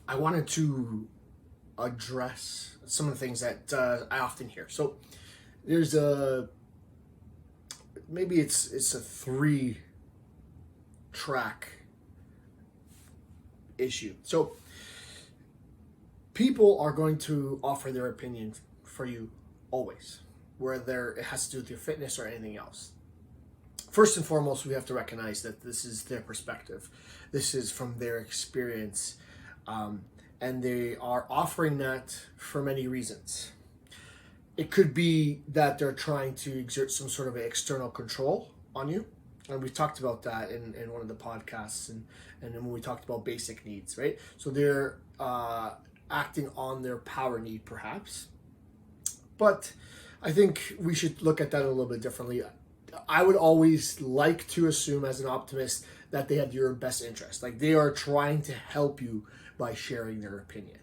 I wanted to address some of the things that I often hear. So there's a maybe it's a three-track issue. So people are going to offer their opinion for you always, whether it has to do with your fitness or anything else. First and foremost, we have to recognize that this is their perspective. This is from their experience. And they are offering that for many reasons. It could be that they're trying to exert some sort of external control on you. And we talked about that in one of the podcasts and then when we talked about basic needs, right? So they're acting on their power need, perhaps. But I think we should look at that a little bit differently. I would always like to assume as an optimist that they have your best interest. Like they are trying to help you by sharing their opinion.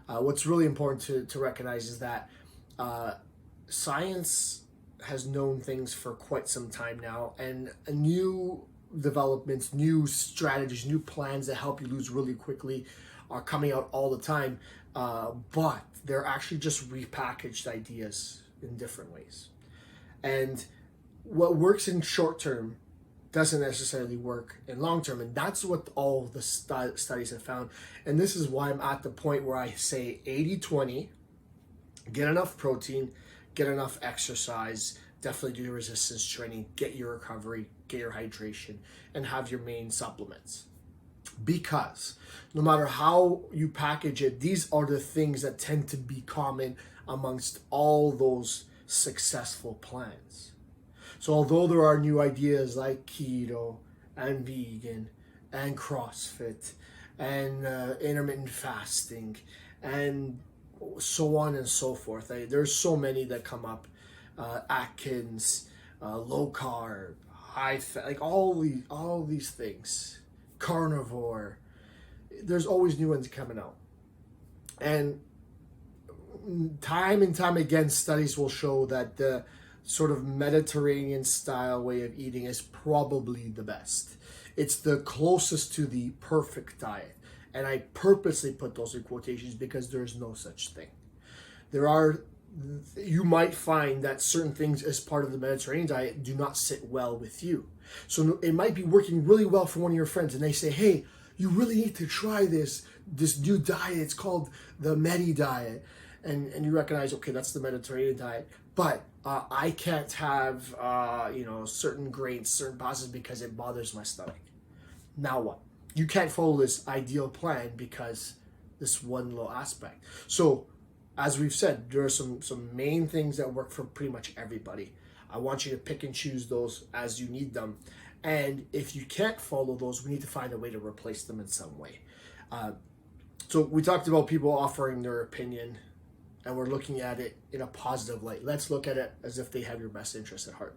What's really important to recognize is that science has known things for quite some time now, and new developments, new strategies, new plans that help you lose really quickly are coming out all the time, but they're actually just repackaged ideas in different ways. And what works in short term doesn't necessarily work in long term, and that's what all the studies have found. And this is why I'm at the point where I say 80-20, get enough protein, get enough exercise, definitely do your resistance training, get your recovery, get your hydration, and have your main supplements. Because no matter how you package it, these are the things that tend to be common amongst all those successful plans. So although there are new ideas like keto and vegan and CrossFit and intermittent fasting and so on and so forth, there's so many that come up, Atkins, low carb, high fat, like all these things, carnivore. There's always new ones coming out, and time and time again, studies will show that the sort of Mediterranean style way of eating is probably the best. It's the closest to the perfect diet. And I purposely put those in quotations because there's no such thing. You might find that certain things as part of the Mediterranean diet do not sit well with you. So it might be working really well for one of your friends and they say, hey, you really need to try this new diet. It's called the Medi diet. And you recognize, okay, that's the Mediterranean diet, but I can't have certain grains, certain pastas because it bothers my stomach. Now what? You can't follow this ideal plan because this one little aspect. So, as we've said, there are some main things that work for pretty much everybody. I want you to pick and choose those as you need them. And if you can't follow those, we need to find a way to replace them in some way. So we talked about people offering their opinion, and we're looking at it in a positive light. Let's look at it as if they have your best interest at heart.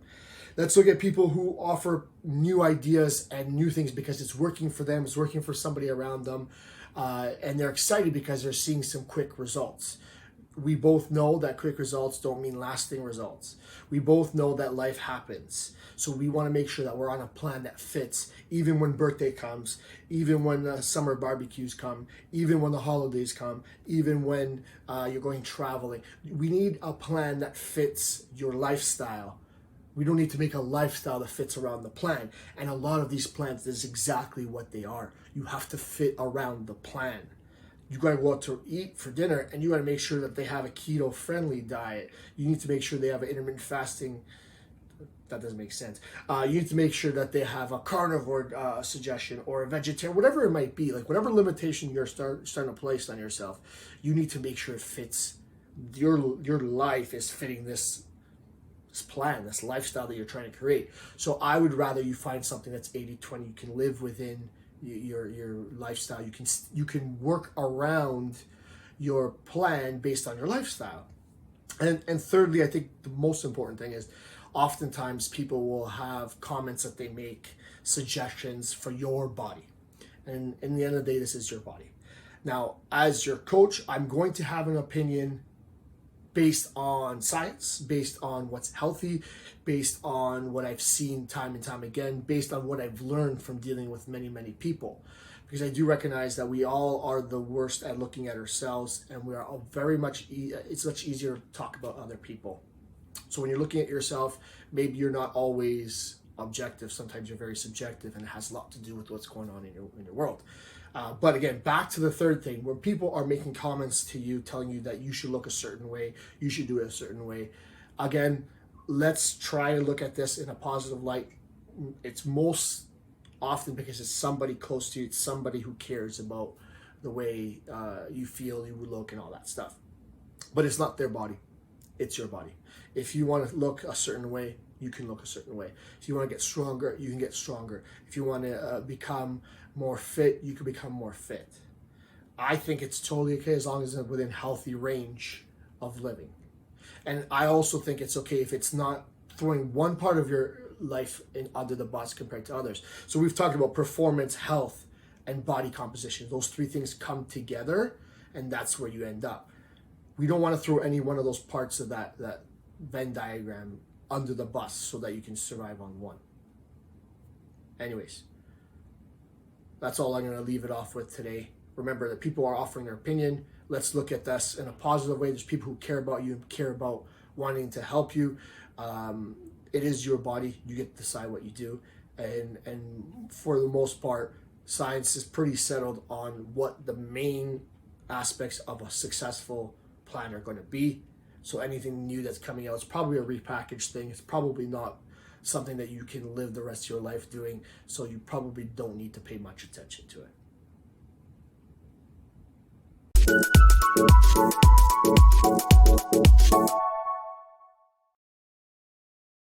Let's look at people who offer new ideas and new things because it's working for them, it's working for somebody around them, and they're excited because they're seeing some quick results. We both know that quick results don't mean lasting results. We both know that life happens. So we want to make sure that we're on a plan that fits, even when birthday comes, even when summer barbecues come, even when the holidays come, even when you're going traveling. We need a plan that fits your lifestyle. We don't need to make a lifestyle that fits around the plan. And a lot of these plans, this is exactly what they are. You have to fit around the plan. You got to go out to eat for dinner, and you got to make sure that they have a keto-friendly diet. You need to make sure they have an intermittent fasting. That doesn't make sense. You need to make sure that they have a carnivore suggestion or a vegetarian, whatever it might be. Like whatever limitation you're starting to place on yourself, you need to make sure it fits. Your life is fitting this plan, this lifestyle that you're trying to create. So I would rather you find something that's 80-20. You can live within your lifestyle. You can work around your plan based on your lifestyle. And thirdly, I think the most important thing is oftentimes people will have comments that they make, suggestions for your body. And in the end of the day, this is your body. Now, as your coach, I'm going to have an opinion based on science, based on what's healthy, based on what I've seen time and time again, based on what I've learned from dealing with many, many people. Because I do recognize that we all are the worst at looking at ourselves, and we are all very much, it's much easier to talk about other people. So when you're looking at yourself, maybe you're not always objective. Sometimes you're very subjective, and it has a lot to do with what's going on in your world. But again, back to the third thing, when people are making comments to you, telling you that you should look a certain way, you should do it a certain way. Again, let's try to look at this in a positive light. It's most often because it's somebody close to you, it's somebody who cares about the way you feel, you look, and all that stuff. But it's not their body, it's your body. If you want to look a certain way, you can look a certain way. If you want to get stronger, you can get stronger. If you want to become more fit, you can become more fit. I think it's totally okay as long as it's within healthy range of living. And I also think it's okay if it's not throwing one part of your life under the bus compared to others. So we've talked about performance, health, and body composition. Those three things come together, and that's where you end up. We don't want to throw any one of those parts of that Venn diagram under the bus so that you can survive on one. Anyways, that's all I'm going to leave it off with today. Remember that people are offering their opinion. Let's look at this in a positive way. There's people who care about you and care about wanting to help you. It is your body. You get to decide what you do. And for the most part, science is pretty settled on what the main aspects of a successful plan are going to be. So anything new that's coming out is probably a repackaged thing. It's probably not something that you can live the rest of your life doing. So you probably don't need to pay much attention to it.